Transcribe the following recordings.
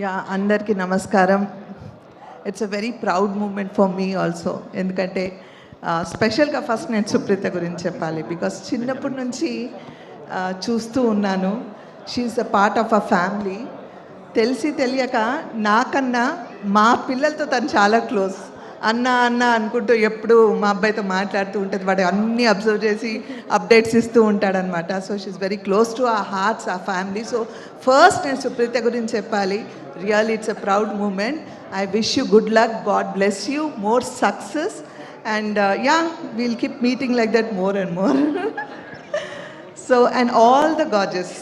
Yeah అందరికీ నమస్కారం. It's a very proud moment for me also. ఎందుకంటే స్పెషల్గా ఫస్ట్ నేను సుప్రీత గురించి చెప్పాలి. బికాస్ చిన్నప్పటి నుంచి చూస్తూ ఉన్నాను. She's a part of a family. తెలిసి తెలియక నాకన్నా మా పిల్లలతో తను చాలా క్లోజ్. అన్న అన్న అనుకుంటూ ఎప్పుడు మా అబ్బాయితో మాట్లాడుతూ ఉంటుంది. వాడు అన్నీ అబ్జర్వ్ చేసి అప్డేట్స్ ఇస్తూ ఉంటాడనమాట. So she's very close to our hearts, our family. So first నేను సుప్రీత గురించి చెప్పాలి. Really it's a proud moment. I wish you good luck, God bless you, more success, and we'll keep meeting like that more and more. So and all the gorgeous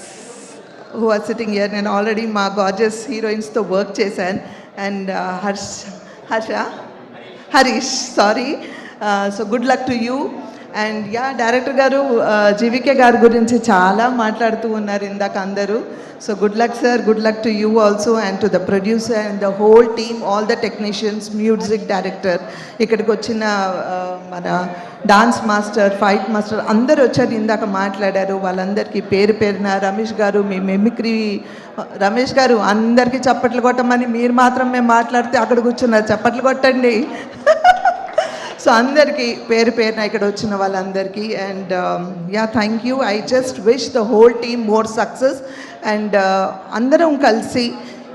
who are sitting here, నేను already మా gorgeous హీరోయిన్స్తో work చేశాను. And Harish sorry. So good luck to you. And director గారు జీవికే గారి గురించి చాలా మాట్లాడుతూ ఉన్నారు ఇందాక అందరూ. So good luck sir, good luck to you also, and to the producer and the whole team, all the technicians, music director, ఇక్కడికి వచ్చిన మన డాన్స్ మాస్టర్, ఫైట్ మాస్టర్ అందరు వచ్చారు, ఇందాక మాట్లాడారు. వాళ్ళందరికీ పేరు పేరున రమేష్ గారు, మీ మెమిక్రీ రమేష్ గారు అందరికీ చప్పట్లు కొట్టమని, మీరు మాత్రం మేము మాట్లాడితే అక్కడ కూర్చున్నారు, చప్పట్లు కొట్టండి. సో అందరికీ పేరు పేరున ఇక్కడ వచ్చిన వాళ్ళందరికీ. And thank you. I just wish the whole team more success. And అందరం కలిసి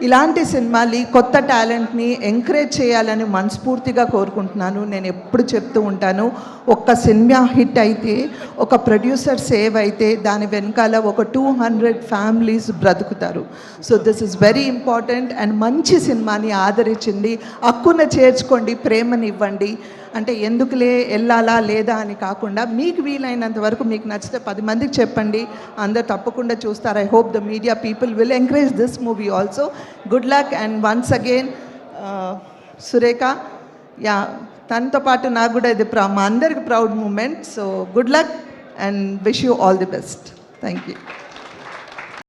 ఇలాంటి సినిమాలు, కొత్త టాలెంట్ని ఎంకరేజ్ చేయాలని మనస్ఫూర్తిగా కోరుకుంటున్నాను. నేను ఎప్పుడు చెప్తూ ఉంటాను, ఒక్క సినిమా హిట్ అయితే, ఒక ప్రొడ్యూసర్ సేవ్ అయితే దాని వెనకాల ఒక 200 ఫ్యామిలీస్ బ్రతుకుతారు. So this is very important. And మంచి సినిమాని ఆదరించండి, హక్కున చేర్చుకోండి, ప్రేమని ఇవ్వండి. అంటే ఎందుకులే వెళ్ళాలా లేదా అని కాకుండా మీకు వీలైనంత వరకు మీకు నచ్చితే 10 మందికి చెప్పండి, అందరు తప్పకుండా చూస్తారు. I hope the media people will encourage this movie also. Good luck. And once again Surekha, తనతో పాటు నాకు కూడా ఇది మా అందరికి proud moment. So good luck and wish you all the best. Thank you.